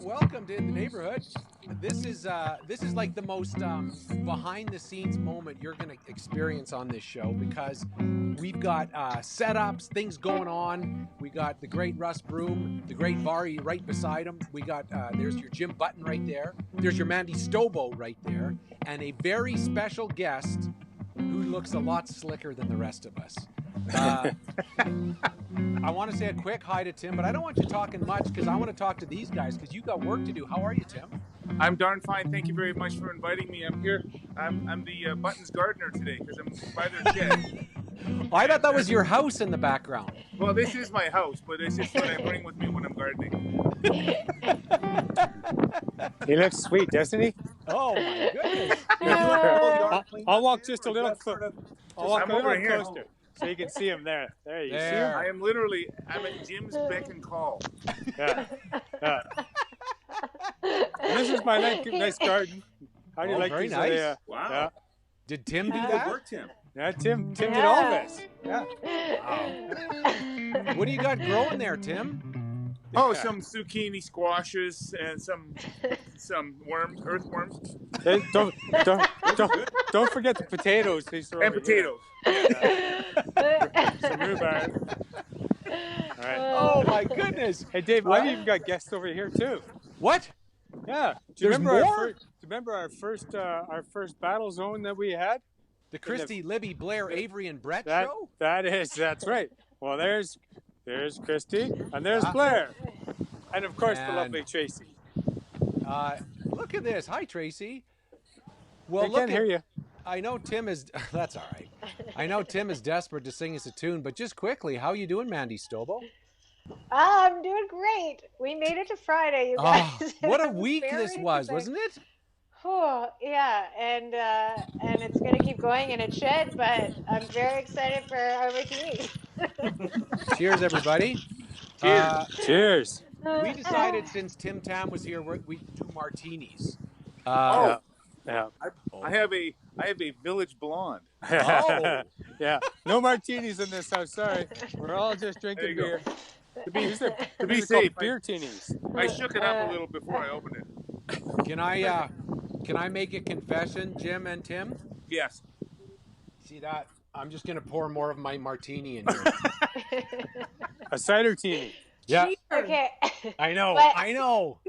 Welcome to In the Neighborhood. This is like the most behind the scenes moment you're going to experience on this show, because we've got setups, things going on. We got the great Russ Broom, the great Vari right beside him. We got there's your Jim Button right there. There's your Mandy Stobo right there, and a very special guest who looks a lot slicker than the rest of us. I want to say a quick hi to Tim, but I don't want you talking much because I want to talk to these guys because you've got work to do. How are you, Tim? I'm darn fine. Thank you very much for inviting me. I'm here. I'm the Buttons gardener today because I'm by their shed. I thought that was your house in the background. Well, this is my house, but it's just what I bring with me when I'm gardening. He looks sweet, doesn't he? Oh my goodness! I'll walk just a little closer. I'll walk a little here. closer so you can see him there. There, you see There. him? I'm at Jim's beck and call. Yeah. And this is my nice garden. How do you like very these? nice. Wow. Yeah. Did Tim do Good that? work, Tim. Yeah, Tim did all this. Yeah. What do you got growing there, Tim? Oh, some zucchini squashes and some worms, earthworms, Hey, don't forget the potatoes. These are and over potatoes. Here. Some rhubarb. All right. Oh my goodness! Hey, Dave, I've even got guests over here too. What? Yeah. Do you There's remember more? do you remember our first battle zone that we had? The Christy, Libby, Blair, Avery, and Brett That show? that's right. Well, there's Christy and there's Blair, and of course the And- lovely Tracy. Look at this. Hi, Tracy. Well, I can't hear you. I know Tim is. That's all right. I know Tim is desperate to sing us a tune, but just quickly, how you doing, Mandy Stobo? I'm doing great. We made it to Friday, you guys. Oh, what a It was week very this was, interesting. wasn't it? Oh, yeah, and it's gonna keep going, and it should. But I'm very excited for our martinis. Cheers, everybody. Cheers. We decided since Tim Tam was here, we do martinis. Yeah. I have a village blonde. Oh. Yeah. No martinis in this house. Sorry, we're all just There drinking you go. beer. To be These are safe, called beer teenies. I shook it up a little before I opened it. Can I make a confession, Jim and Tim? Yes. See that? I'm just gonna pour more of my martini in here. A cider teeny. Yeah. Okay. I know. But- I know.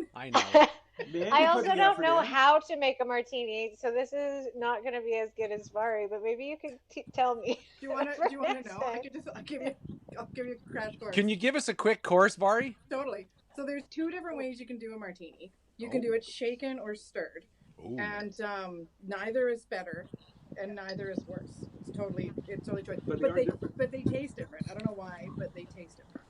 Mandy I put also the don't effort know in. how to make a martini, so this is not going to be as good as Vari. But maybe you could tell me. Do you want to know? I'll give you a crash course. Can you give us a quick course, Vari? Totally. So there's two different ways you can do a martini. You can do it shaken or stirred, Ooh. and neither is better, and neither is worse. It's totally choice. But they are different. But they taste different. I don't know why, but they taste different.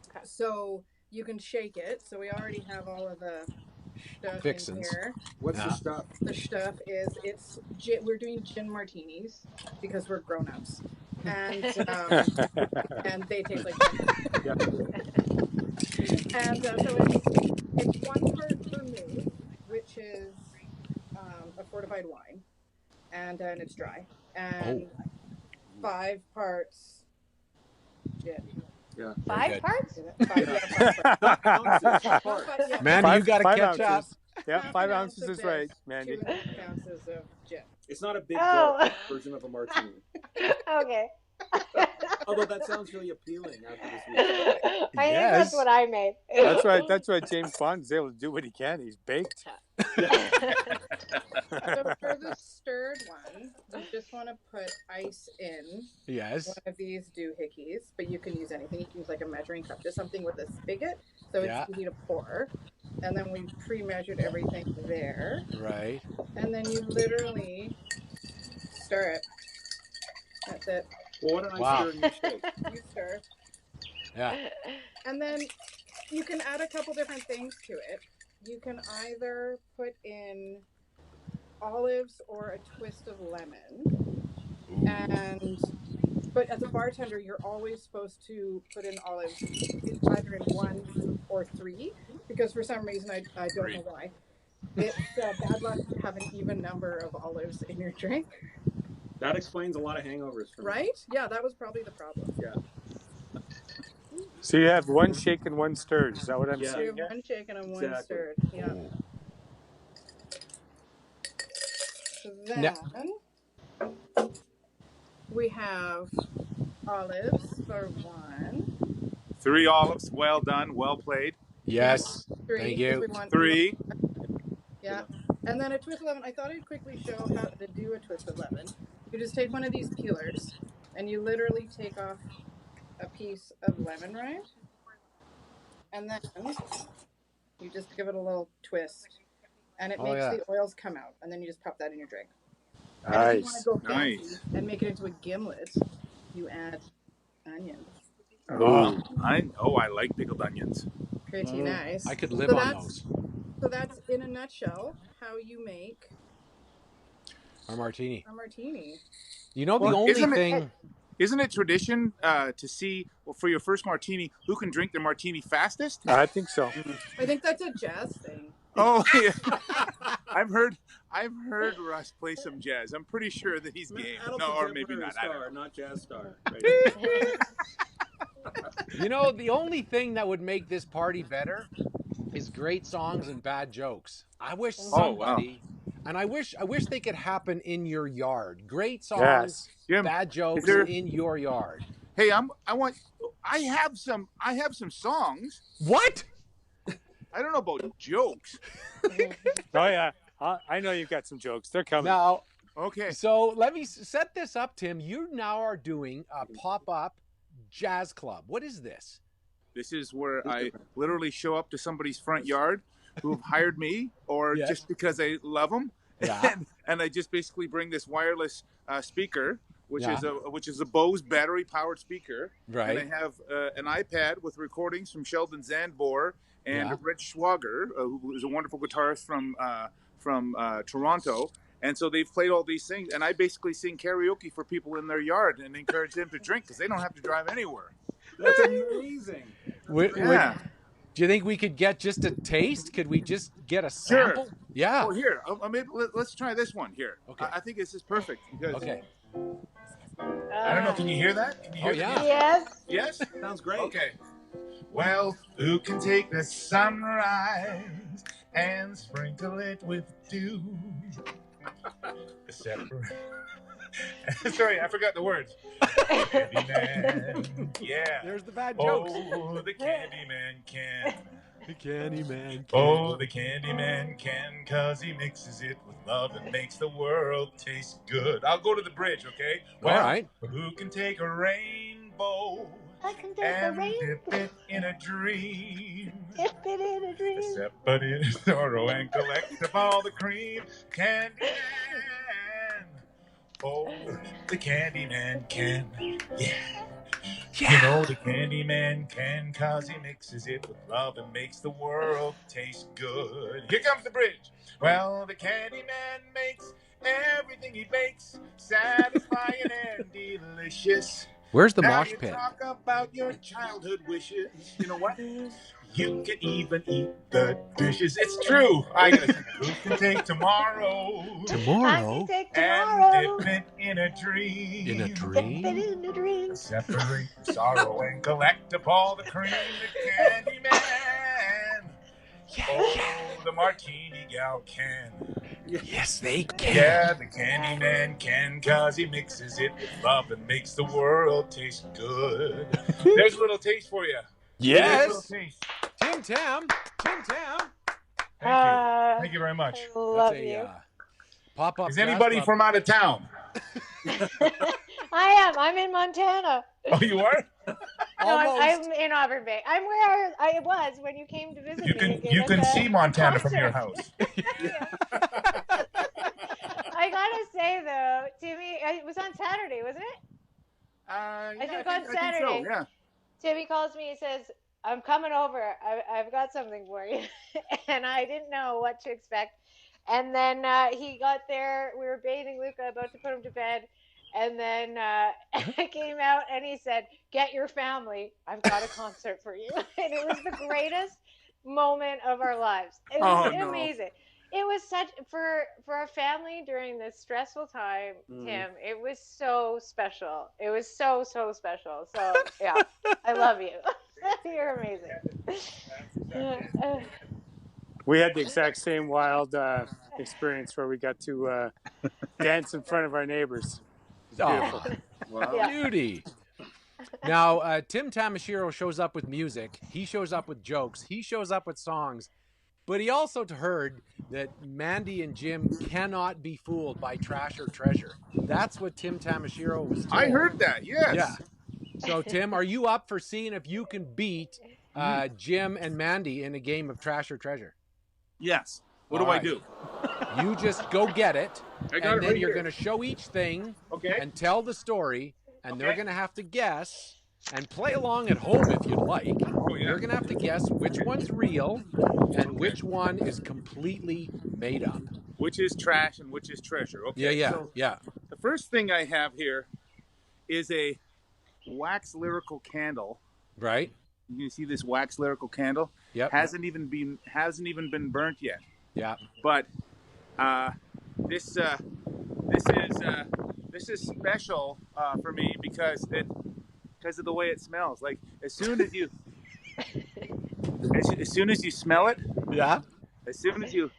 Okay. So you can shake it. So we already have all of the stuff Fixins. in here. What's the stuff? The stuff is we're doing gin martinis because we're grown-ups, and and they taste like gin. And so it's 1 part vermouth, which is a fortified wine, and then it's dry, and 5 parts gin. Yeah. 5 parts? 5 Ounces. Mandy, you got to catch up. Yeah, 5 ounces ounces of is right, this, Mandy. 2.5 ounces of gin. It's not a big Oh. gulp version of a martini. Okay. Although that sounds really appealing after this week. I think that's what I made. That's right. That's why James Bond is able to do what he can. He's baked. So for the stirred one, you just want to put ice in Yes. one of these doohickeys, but you can use anything. You can use like a measuring cup, just something with a spigot, so it's easy to pour. And then we pre-measured everything there. Right. And then you literally stir it. That's it. Well, why don't I stir and you shake? You stir. Yeah. And then you can add a couple different things to it. You can either put in olives or a twist of lemon. But as a bartender, you're always supposed to put in olives either in 1 or 3, because for some reason, I don't know why. It's bad luck to have an even number of olives in your drink. That explains a lot of hangovers for me. Right? Yeah, that was probably the problem. Yeah. So you have 1 shake and 1 stirred. Is that what I'm saying? You have 1 shaken and 1 stirred. Yeah. Then we have olives for 1. 3 olives. Well done. Well played. Yes. 3. Thank you. 3. Yeah. And then a twist of lemon. I thought I'd quickly show how to do a twist of lemon. You just take one of these peelers and you literally take off a piece of lemon rind. And then you just give it a little twist. And it makes the oils come out. And then you just pop that in your drink. And if you want to go fancy and make it into a gimlet, you add onions. Oh, I like pickled onions. Pretty nice. I could live on those. So that's, in a nutshell, how you make a martini. You know, the only thing... Isn't it tradition to see, for your first martini, who can drink the martini fastest? I think so. I think that's a jazz thing. Oh, yeah. I've heard Russ play some jazz. I'm pretty sure that he's game. No, or maybe not. Star, not jazz star. Right. You know, the only thing that would make this party better is great songs and bad jokes. I wish somebody, and I wish they could happen in your yard. Great songs, bad jokes in your yard. Hey, I have some songs. What? I don't know about jokes. Oh yeah, I know you've got some jokes. They're coming. Now, okay. So let me set this up, Tim. You now are doing a pop-up jazz club. What is this? This is where I literally show up to somebody's front yard who've hired me, or just because I love them, and I just basically bring this wireless speaker, which is a Bose battery-powered speaker, right? And I have an iPad with recordings from Sheldon Zandbor and Rich Schwager, who is a wonderful guitarist from Toronto. And so they've played all these things, and I basically sing karaoke for people in their yard and encourage them to drink because they don't have to drive anywhere. That's amazing. Do you think we could get just a taste? Could we just get a sample? Sure. Yeah. Oh, here. Maybe let's try this one here. Okay. I think this is perfect. Because okay. I don't know. Can you hear that? Can you hear that? Yes. Yes? Sounds great. Okay. Well, who can take the sunrise and sprinkle it with dew? Sorry, I forgot the words. Candyman, yeah. There's the bad jokes. Oh, the Candyman can. The Candyman can. Oh, the Candyman can, 'cause he mixes it with love and makes the world taste good. I'll go to the bridge, okay? Well, all right. Who can take a rainbow I can take and a rainbow. dip it in a dream? Dip it in a dream. Step but in sorrow and collect up all the cream. Candyman. Oh, the Candyman can. Yeah. You know the Candyman can, 'cause he mixes it with love and makes the world taste good. Here comes the bridge. Well, the Candyman makes everything he bakes satisfying and delicious. Where's the Now mosh you pit? Talk about your childhood wishes. You know what? You can even eat the dishes. It's true. I gotta sing it. Who can take tomorrow? I Tomorrow? can take And tomorrow. dip it in a dream. In a Dip it dream? in a dream. Separate the sorrow and collect up all the cream. The Candyman. Oh, the martini gal can. Yes, they can. Yeah, the Candyman can, 'cause he mixes it with love and makes the world taste good. There's a little taste for you. Yes. Taste. Tim Tam. Thank you very much. I love you. Pop-up. Is anybody from out of town? I am. I'm in Montana. Oh, you are? No, Almost. I'm in Auburn Bay. I'm where I was when you came to visit me. You can see Montana from your concert. house. I gotta say though, Timmy, it was on Saturday, wasn't it? I think on Saturday. I think so, yeah. Timmy calls me and says, "I'm coming over. I've got something for you," and I didn't know what to expect. And then he got there. We were bathing Luca, about to put him to bed. And then I came out and he said, "Get your family. I've got a concert for you." And it was the greatest moment of our lives. It was amazing. It was such for a family during this stressful time, Tim. It was so special. It was so special. So yeah, I love you. You're amazing. We had the exact same wild experience where we got to dance in front of our neighbors. Oh, Wow. Yeah. beauty. Now, Tim Tamashiro shows up with music. He shows up with jokes. He shows up with songs. But he also heard that Mandy and Jim cannot be fooled by trash or treasure. That's what Tim Tamashiro was told. I heard that, yes. Yeah. So, Tim, are you up for seeing if you can beat Jim and Mandy in a game of trash or treasure? Yes. What All do I right. do? You just go get it, I got and it then right you're here. going to show each thing Okay. and tell the story, and they're Okay. going to have to guess and play along at home if you'd like. Oh, yeah. You're going to have to guess which one's real and which one is completely made up. Which is trash and which is treasure. Okay. Yeah. So Yeah. the first thing I have here is a wax lyrical candle. Right? You see this wax lyrical candle? Yep. Hasn't even been burnt yet. Yeah. But this is special for me because of the way it smells. Like as soon as you smell it, Yeah. as soon as you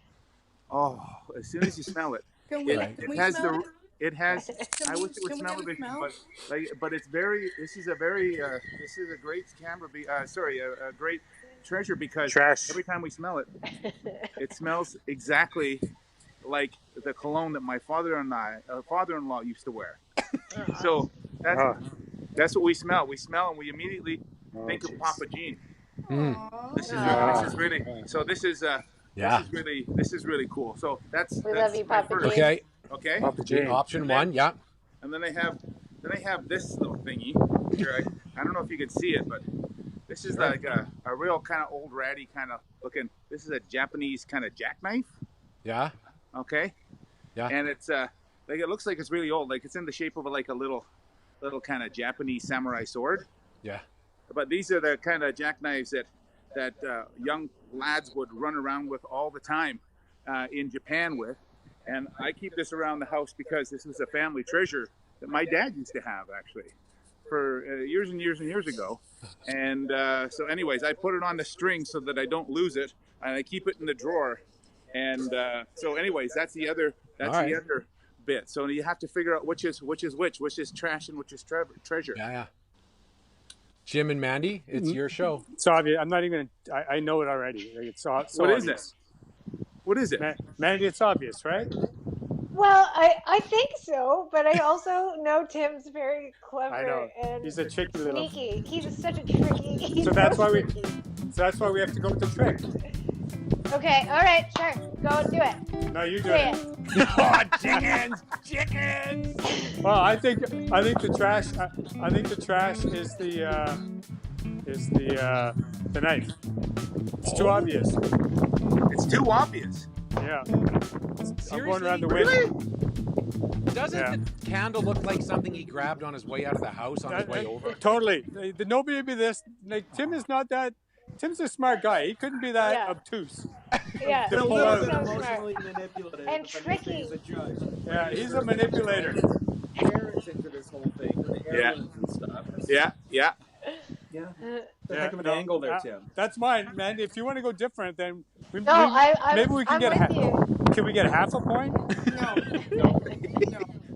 smell it, Can we, Right. can we it has smell the it? it has. Can I we- wish it would can we smell have a a bit, smell? but it's very. This is a great camera. A great treasure because Trash. every time we smell it, it smells exactly like the cologne that my father-in-law used to wear. So that's what we smell. We smell and we immediately think of Papa Gene. Aw. This is really. So this is Yeah. this is really cool. So that's We love you, my Papa first. Gene. Okay. Okay. Papa Jane. Option one. Yeah. And then I have this little thingy here. I don't know if you can see it, but this is like a real kind of old ratty kind of looking. This is a Japanese kind of jackknife. Yeah. Okay. Yeah. And it's like it looks like it's really old. Like it's in the shape of like a little kind of Japanese samurai sword. Yeah. But these are the kind of jackknives that young lads would run around with all the time in Japan with. And I keep this around the house because this was a family treasure that my dad used to have actually for years and years and years ago. And so anyways, I put it on the string so that I don't lose it, and I keep it in the drawer. And so anyways, that's the other bit. So you have to figure out which is which is trash and which is treasure. Yeah. Jim and Mandy, it's your show. It's obvious. I'm not even. I know it already. Like, it's so What obvious. is it? What is it? Mandy, it's obvious, right? Well, I think so, but I also know Tim's very clever I know. and He's a tricky little. sneaky. He's such a tricky. So that's why we. tricky. So that's why we have to go with the trick. Okay, all right, sure. Go do it. No, you do Say it. it. Oh, chickens! Well, I think the trash. I think the trash is the knife. It's too obvious. It's too obvious. Yeah. I'm going Seriously? around the wind. Doesn't the candle look like something he grabbed on his way out of the house on his way over? Totally. Nobody would be this. Like Tim is not that. Tim's a smart guy. He couldn't be that Yeah. obtuse. Yeah, They're he's pull so out. smart. Emotionally manipulative And but tricky. He's a judge. Yeah, he's a manipulator. Parents into this whole thing, the Yeah. heirlooms and stuff. Yeah. Yeah. Yeah, The heck of an no, angle there, Tim. That's mine, man. If you want to go different, then No, I'm maybe we can I'm get with you. Can we get half a point? No.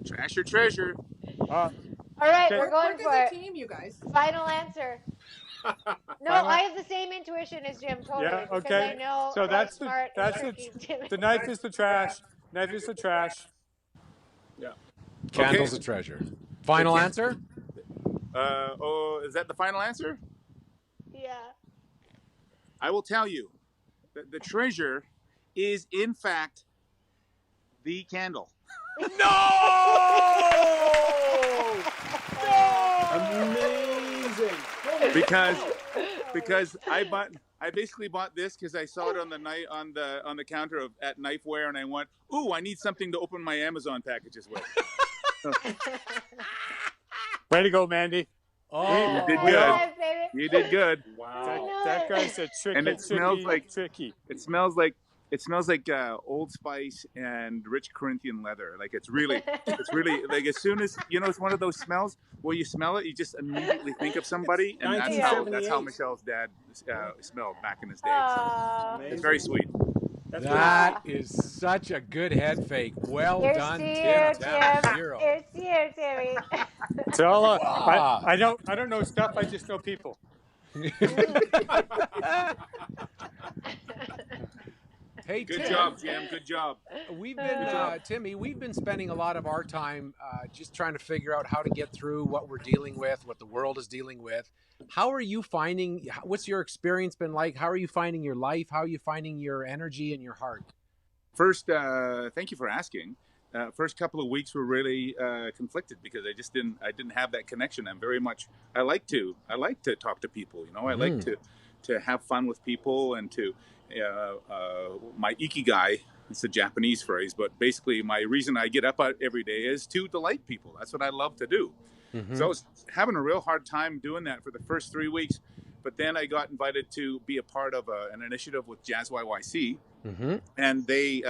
Trash or treasure? All right, Okay. we're going Work for as it. a team, you guys. Final answer. No, I have the same intuition as Jim, totally. Yeah, Because okay. I know So how that's smart and the tricky Jim is. the knife is the trash. Knife is the trash. Yeah. Candle's Okay. a treasure. Final answer? Is that the final answer? Yeah. I will tell you that the treasure is, in fact, the candle. No! Amazing. Because I basically bought this because I saw it on the counter at Knifeware, and I went, ooh, I need something to open my Amazon packages with. Way to go, Mandy. Oh, You did We good. all- Yes, baby. You did good. Wow. That guy's a tricky, And it smells like- tricky. It smells like Old Spice and rich Corinthian leather. Like it's really like as soon as it's one of those smells where you smell it, you just immediately think of somebody, and that's how 1978. Michelle's dad smelled back in his day. So Aw. it's very sweet. That's that is such a good head fake. Well Here's done, to you, Tim Jim. Tamashiro. Here's to you, Timmy. It's all, Wow. I don't know stuff. I just know people. Hey, Good Tim. job, Jim. Good job. We've been, Timmy, we've been spending a lot of our time just trying to figure out how to get through what we're dealing with, what the world is dealing with. How are you finding, what's your experience been like? How are you finding your life? How are you finding your energy and your heart? First, thank you for asking. First couple of weeks were really conflicted because I didn't have that connection. I like to talk to people. I like to have fun with people and to my ikigai. It's a Japanese phrase, but basically my reason I get up every day is to delight people. That's what I love to do. Mm-hmm. So I was having a real hard time doing that for the first 3 weeks, but then I got invited to be a part of an initiative with Jazz YYC, and they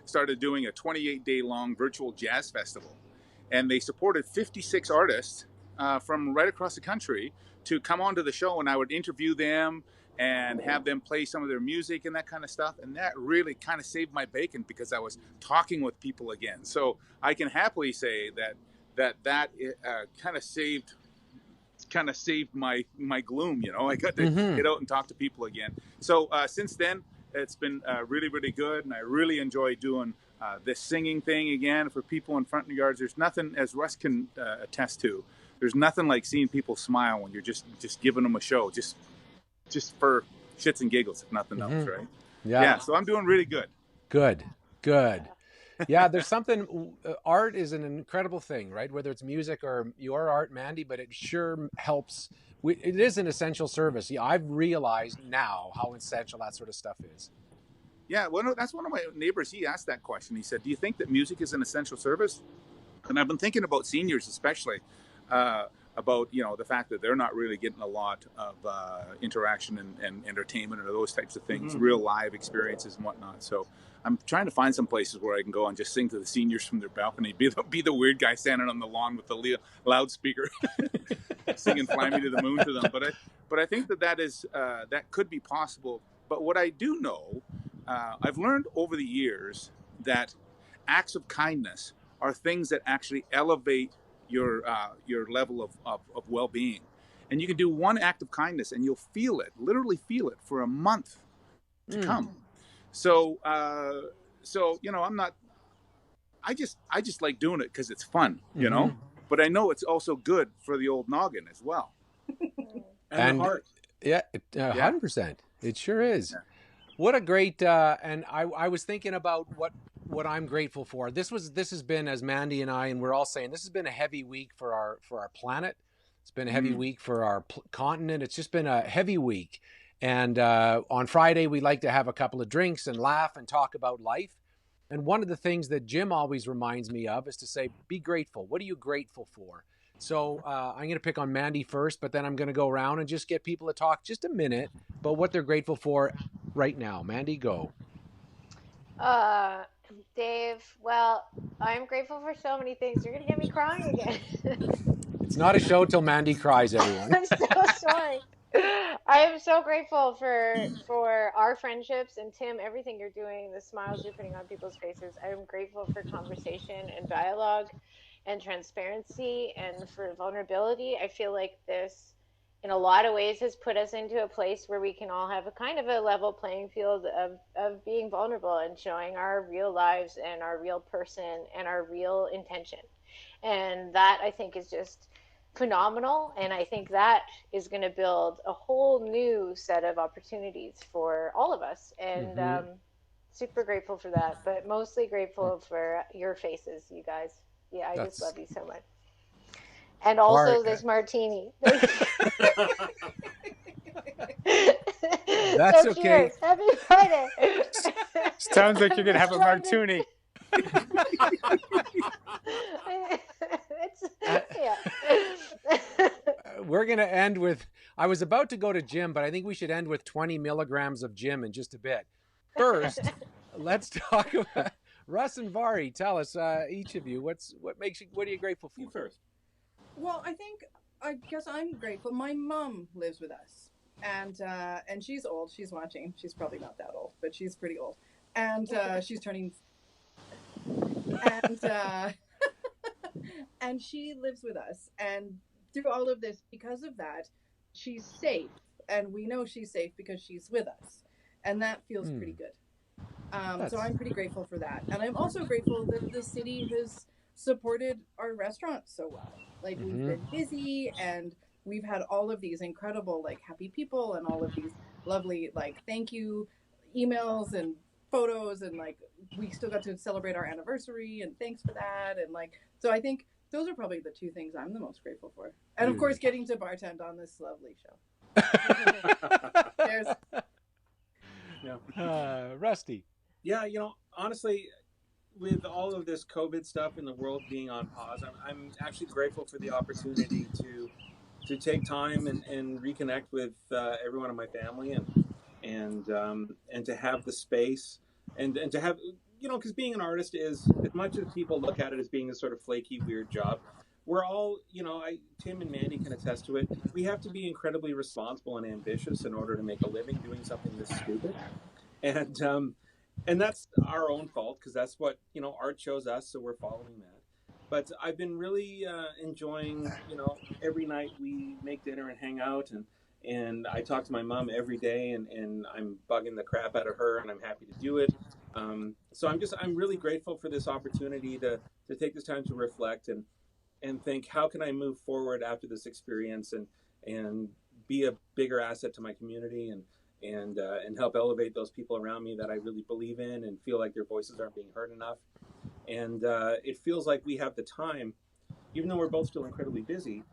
started doing a 28-day long virtual jazz festival, and they supported 56 artists from right across the country to come onto the show, and I would interview them and have them play some of their music and that kind of stuff. And that really kind of saved my bacon because I was talking with people again. So I can happily say that kind of saved my gloom. I got to get out and talk to people again. So since then, it's been really, really good, and I really enjoy doing this singing thing again for people in front yards. There's nothing, as Russ can attest to, there's nothing like seeing people smile when you're just giving them a show, just for shits and giggles, if nothing else, right? Yeah. So I'm doing really good. Good. Yeah, there's something, art is an incredible thing, right? Whether it's music or your art, Mandy, but it sure helps. It is an essential service. Yeah, I've realized now how essential that sort of stuff is. Yeah, well, that's one of my neighbors. He asked that question. He said, do you think that music is an essential service? And I've been thinking about seniors especially, about the fact that they're not really getting a lot of interaction and entertainment or those types of things, real live experiences and whatnot. So I'm trying to find some places where I can go and just sing to the seniors from their balcony, be the weird guy standing on the lawn with the loudspeaker singing "Fly Me to the Moon" to them. But I think that could be possible. But what I do know, I've learned over the years that acts of kindness are things that actually elevate your level of well-being. And you can do one act of kindness and you'll literally feel it for a month to come. So I'm not, I just like doing it because it's fun, but I know it's also good for the old noggin as well. And the heart. Yeah, 100%. It sure is. Yeah. What a great, and I was thinking about what I'm grateful for. This has been, as Mandy and I, and we're all saying, this has been a heavy week for our planet. It's been a heavy week for our continent. It's just been a heavy week. And on Friday, we like to have a couple of drinks and laugh and talk about life. And one of the things that Jim always reminds me of is to say, be grateful. What are you grateful for? So I'm going to pick on Mandy first, but then I'm going to go around and just get people to talk just a minute about what they're grateful for right now. Mandy, go. Dave, well, I'm grateful for so many things. You're going to get me crying again. It's not a show till Mandy cries, everyone. I'm so sorry. I am so grateful for our friendships, and Tim, everything you're doing, the smiles you're putting on people's faces. I am grateful for conversation and dialogue and transparency and for vulnerability. I feel like this in a lot of ways has put us into a place where we can all have a kind of a level playing field of being vulnerable and showing our real lives and our real person and our real intention. And that I think is just phenomenal. And I think that is going to build a whole new set of opportunities for all of us. And super grateful for that, but mostly grateful for your faces, you guys. Yeah, I just love you so much. And also this martini. That's so okay. Cheers. Happy Friday. Sounds like you're going to have a martini. We're going to end with, I was about to go to Jim, but I think we should end with 20 milligrams of Jim in just a bit. First, let's talk about Russ and Vari. Tell us, each of you, what are you grateful for? You first. Well, I guess I'm grateful. My mom lives with us, and she's old. She's watching. She's probably not that old, but she's pretty old, and she's turning. And and she lives with us, and through all of this, because of that, she's safe, and we know she's safe because she's with us, and that feels pretty good. So I'm pretty grateful for that, and I'm also grateful that the city has supported our restaurants so well. Like we've been busy, and we've had all of these incredible like happy people, and all of these lovely like thank you emails and photos, and like we still got to celebrate our anniversary, and thanks for that. And like, so I think those are probably the two things I'm the most grateful for, and of course getting to bartend on this lovely show. Cheers. Yeah. Rusty. Yeah, honestly, with all of this COVID stuff in the world being on pause, I'm actually grateful for the opportunity to take time and reconnect with everyone in my family, and to have the space and to have, because being an artist is, as much as people look at it as being this sort of flaky, weird job, we're all, Tim and Mandy can attest to it. We have to be incredibly responsible and ambitious in order to make a living doing something this stupid. And that's our own fault, because that's what, art shows us, so we're following that. But I've been really enjoying, every night we make dinner and hang out, and I talk to my mom every day, and I'm bugging the crap out of her, and I'm happy to do it. So I'm really grateful for this opportunity to take this time to reflect and think, how can I move forward after this experience and be a bigger asset to my community and help elevate those people around me that I really believe in and feel like their voices aren't being heard enough. And it feels like we have the time, even though we're both still incredibly busy,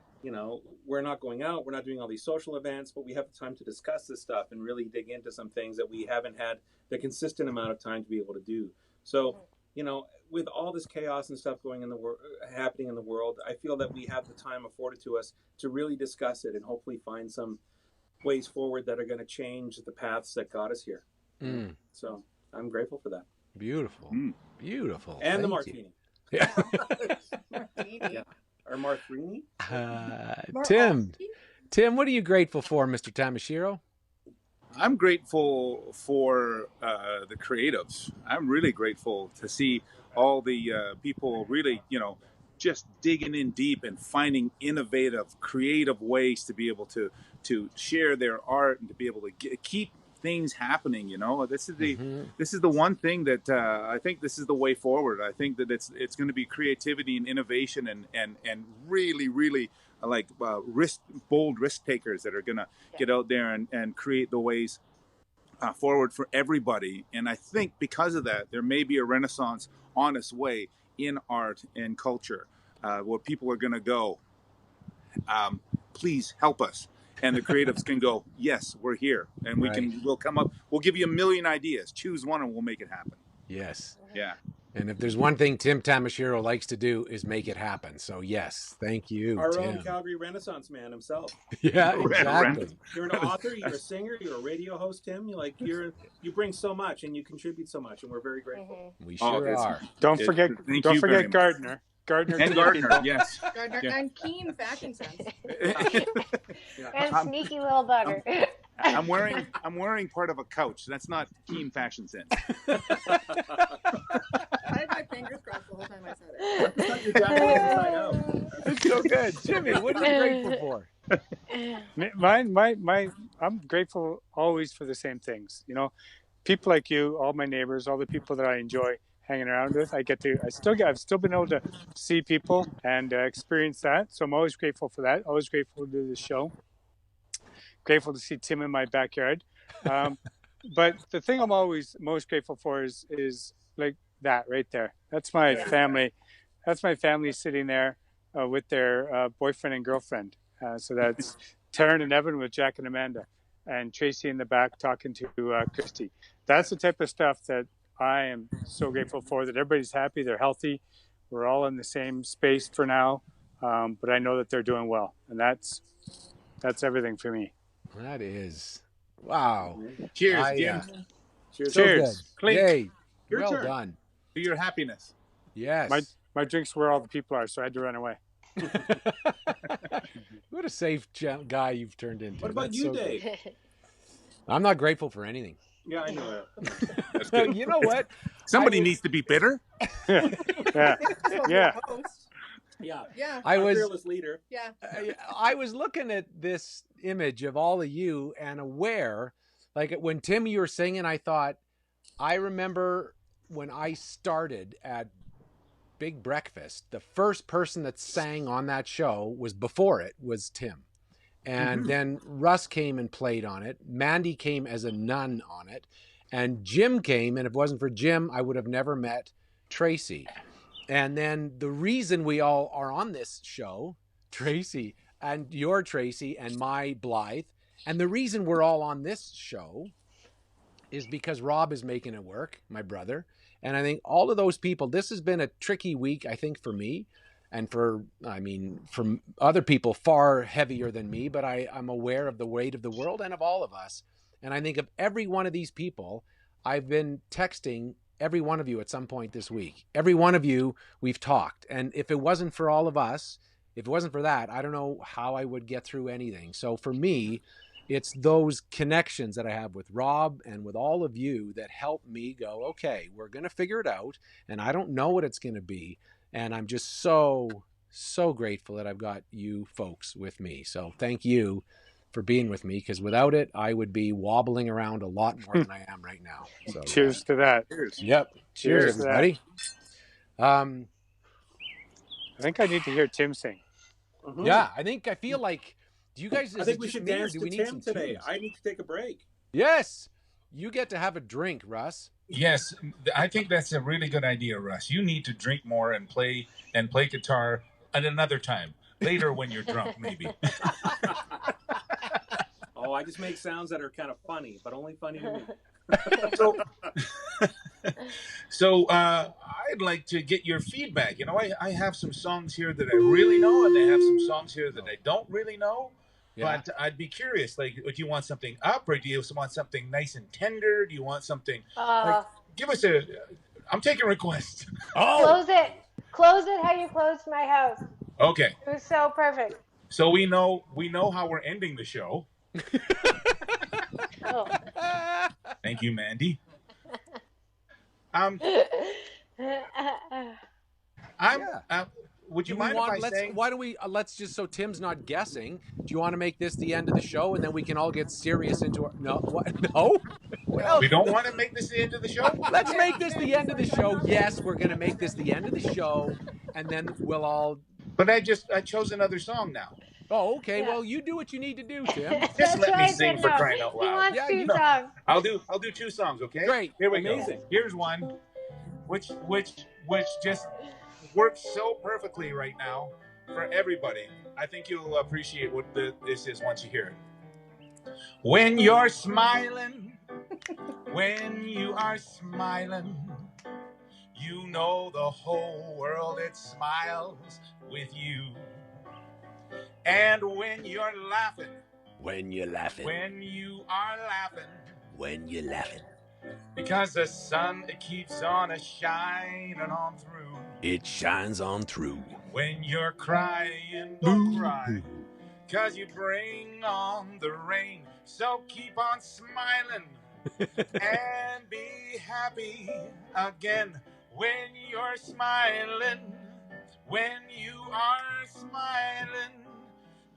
we're not going out, we're not doing all these social events, but we have the time to discuss this stuff and really dig into some things that we haven't had the consistent amount of time to be able to do. So, with all this chaos and stuff going in the happening in the world, I feel that we have the time afforded to us to really discuss it and hopefully find some ways forward that are going to change the paths that got us here. So I'm grateful for that. Beautiful. Beautiful. And the Thank martini. you. Yeah. Martini. Yeah. Or martini. Tim, what are you grateful for, Mr. Tamashiro? I'm grateful for the creatives. I'm really grateful to see all the people really, just digging in deep and finding innovative, creative ways to be able to share their art and to be able to keep things happening. This is the one thing that I think this is the way forward. I think that it's going to be creativity and innovation and really, really like bold risk takers that are going to get out there and create the ways forward for everybody. And I think because of that, there may be a renaissance on its way in art and culture, where people are going to go, please help us. And the creatives can go, yes, we're here. And we'll come up, we'll give you a million ideas. Choose one and we'll make it happen. Yes. Yeah. And if there's one thing Tim Tamashiro likes to do is make it happen. So yes, thank you, Our Tim. own Calgary Renaissance man himself. Yeah, exactly. You're an author, you're a singer, you're a radio host, Tim. You bring so much and you contribute so much, and we're very grateful. We sure are. Don't forget Gardner. Gardner and Gardner, yes. Gardner and keen fashion sense. And sneaky little bugger. I'm wearing part of a couch. That's not keen fashion sense. I had my fingers crossed the whole time I said it. It's not your jacket inside out. That's so good. Jimmy, what are you grateful for? I'm grateful always for the same things. You know, people like you, all my neighbors, all the people that I enjoy hanging around with. I've still been able to see people and experience that. So I'm always grateful for that. Always grateful to do this show. Grateful to see Tim in my backyard. But the thing I'm always most grateful for is like that right there. That's my family. That's my family sitting there with their boyfriend and girlfriend. So that's Taryn and Evan with Jack and Amanda, and Tracy in the back talking to Christy. That's the type of stuff that I am so grateful for. That everybody's happy, they're healthy, we're all in the same space for now. But I know that they're doing well, and that's everything for me. That is, wow. Cheers, I Jim. Cheers. so good. Cheers. Clink. Yay. Your Well turn. done. To your happiness. Yes. My drink's where all the people are, so I had to run away. What a safe guy you've turned into. What about That's you, so good. Dave? I'm not grateful for anything. Yeah, I know it. You know what? Somebody needs to be bitter. Yeah. Yeah. Yeah. Yeah. I Our was fearless leader. Yeah. I was looking at this image of all of you and aware, like when Tim, you were singing, I thought, I remember when I started at Big Breakfast, the first person that sang on that show was Tim. And then Russ came and played on it. Mandy came as a nun on it. And Jim came. And if it wasn't for Jim, I would have never met Tracy. And then the reason we all are on this show, Tracy and your Tracy and my Blythe, and the reason we're all on this show is because Rob is making it work, my brother. And I think all of those people, this has been a tricky week, I think, for me. And for other people far heavier than me, but I'm aware of the weight of the world and of all of us. And I think of every one of these people, I've been texting every one of you at some point this week. Every one of you, we've talked. And if it wasn't for all of us, if it wasn't for that, I don't know how I would get through anything. So for me, it's those connections that I have with Rob and with all of you that help me go, okay, we're going to figure it out. And I don't know what it's going to be. And I'm just so, so grateful that I've got you folks with me. So thank you for being with me, because without it, I would be wobbling around a lot more than I am right now. So Cheers to that. Cheers. Yep. Cheers, everybody. I think I need to hear Tim sing. Yeah, I feel like, do you guys, I think we should dance to Tim today. Tunes? I need to take a break. Yes. You get to have a drink, Russ. Yes, I think that's a really good idea, Russ. You need to drink more and play guitar at another time. Later when you're drunk, maybe. Oh, I just make sounds that are kind of funny, but only funny to me. So I'd like to get your feedback. You know, I have some songs here that I really know, and I have some songs here that I don't really know. Yeah. But I'd be curious, like, do you want something up, or do you want something nice and tender? Do you want something, give us I'm taking requests. Oh. Close it how you closed my house. Okay. It was so perfect. So we know how we're ending the show. Oh. Thank you, Mandy. Would you mind if I sang? Why don't we, let's just, so Tim's not guessing. Do you want to make this the end of the show, and then we can all get serious into our, no? What? No? Well, we don't want to make this the end of the show? Let's make this the end of the show. Yes, we're going to make this the end of the show, and then we'll all... But I chose another song now. Oh, okay. Yeah. Well, you do what you need to do, Tim. Just let me sing for crying out loud. He wants two songs. I'll do two songs, okay? Great. Here we go. Here's one, which just works so perfectly right now for everybody. I think you'll appreciate what this is once you hear it. When you're smiling, when you are smiling, you know the whole world, it smiles with you. And when you're laughing, when you are laughing, when you're laughing, because the sun, it keeps on shining on through. It shines on through. When you're crying, don't cry, cause you bring on the rain. So keep on smiling and be happy again. When you're smiling, when you are smiling,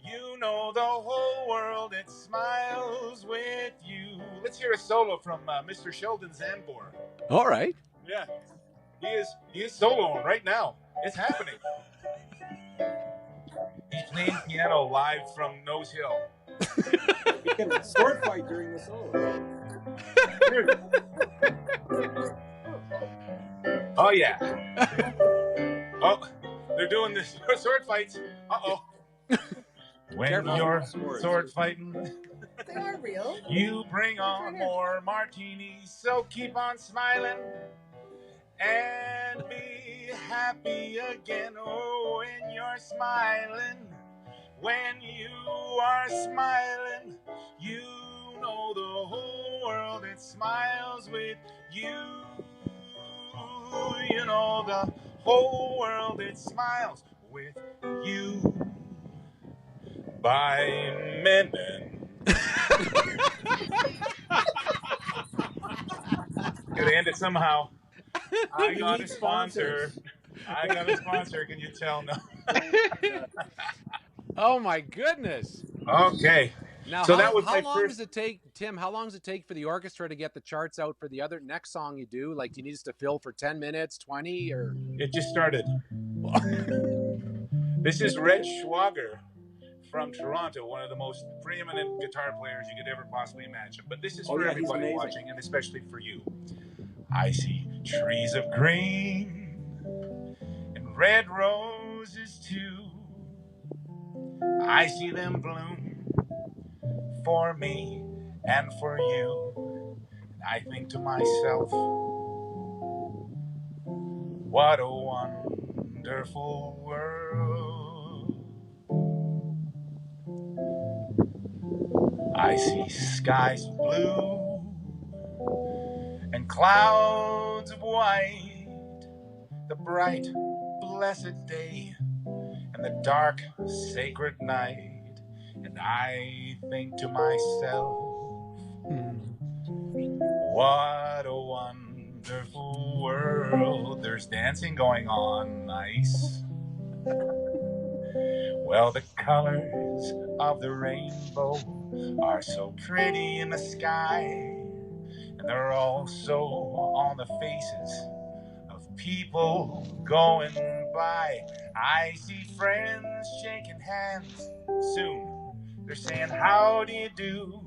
You know the whole world, it smiles with you. Let's hear a solo from Mr. Sheldon Zambor. All right. Yeah, he is soloing right now. It's happening. He's playing piano live from Nose Hill. We can sword fight during the solo. Oh yeah. Oh, they're doing this sword fights. Uh-oh. When Careful. you're Swords. sword fighting, They are real. you bring on more martinis, so keep on smiling and be happy again. Oh, when you're smiling, when you are smiling, you know the whole world, it smiles with you. You know the whole world, it smiles with you. By Menon. Gotta end it somehow. I got a sponsor. Can you tell? No. Oh my goodness. Okay. Now, So how, that was how my long first. does it take, Tim? How long does it take for the orchestra to get the charts out for the other next song you do? Like, do you need us to fill for 10 minutes, 20, or? It just started. This is Red Schwager from Toronto, one of the most preeminent guitar players you could ever possibly imagine. But this is for he's everybody amazing. watching, and especially for you. I see trees of green and red roses too. I see them bloom for me and for you. And I think to myself, what a wonderful world. I see skies of blue and clouds of white, the bright, blessed day and the dark, sacred night. And I think to myself, what a wonderful world. There's dancing going on, nice. Well, the colors of the rainbow are so pretty in the sky, and they're also on the faces of people going by. I see friends shaking hands soon. They're saying, how do you do?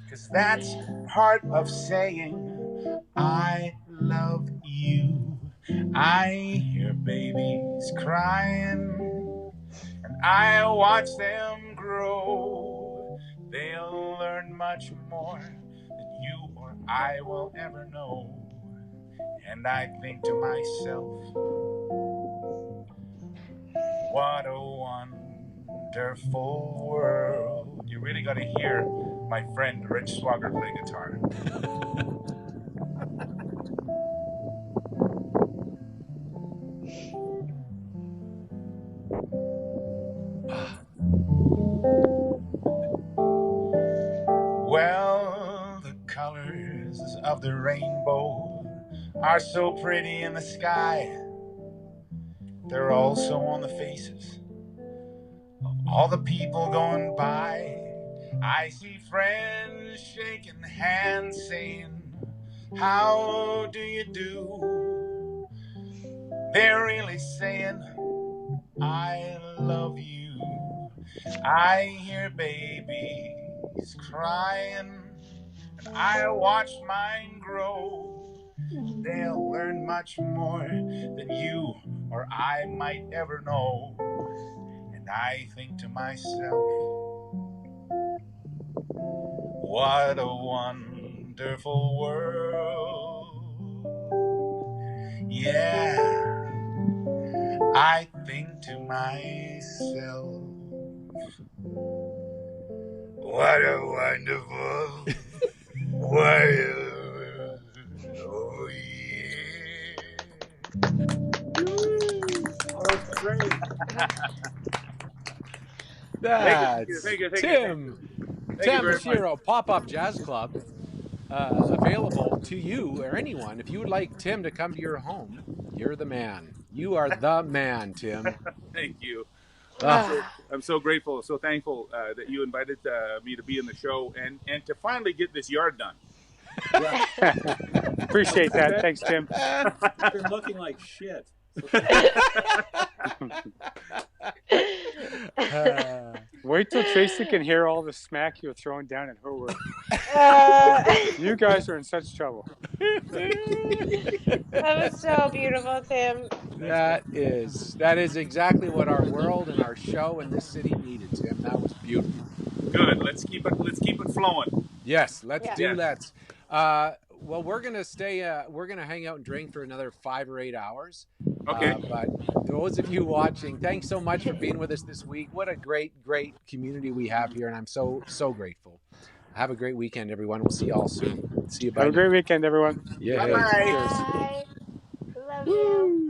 Because that's part of saying, I love you. I hear babies crying, and I watch them grow. They'll learn much more than you or I will ever know. And I think to myself, what a wonderful world. You really got to hear my friend Rich Swagger play guitar. Well, the colors of the rainbow are so pretty in the sky. They're also on the faces of all the people going by. I see friends shaking hands saying, how do you do? They're really saying, I love you. I hear babies crying, and I watch mine grow. They'll learn much more than you or I might ever know. And I think to myself, what a wonderful world. Yeah, I think to myself, what a wonderful world. Oh, yeah. Oh, that's great. That's Thank you. Tim. Thank you very much. Tamashiro Pop-Up Jazz Club. Available to you or anyone. If you would like Tim to come to your home, you're the man. You are the man, Tim. Thank you. I'm so grateful, so thankful that you invited me to be in the show and to finally get this yard done. Yeah. Appreciate that. Thanks, Tim. It's been looking like shit. Wait till Tracy can hear all the smack you're throwing down at her work. You guys are in such trouble. That was so beautiful, Tim. That is exactly what our world and our show and this city needed, Tim. That was beautiful. Good. Let's keep it flowing. Yes, let's do Yes. let's. Well, we're gonna stay. We're gonna hang out and drink for another 5 or 8 hours. Okay. But those of you watching, thanks so much for being with us this week. What a great community we have here, and I'm so grateful. Have a great weekend, everyone. We'll see you all soon. See you. Bye. Have a great weekend, everyone. Yeah. Bye-bye. Cheers. Bye. Love you.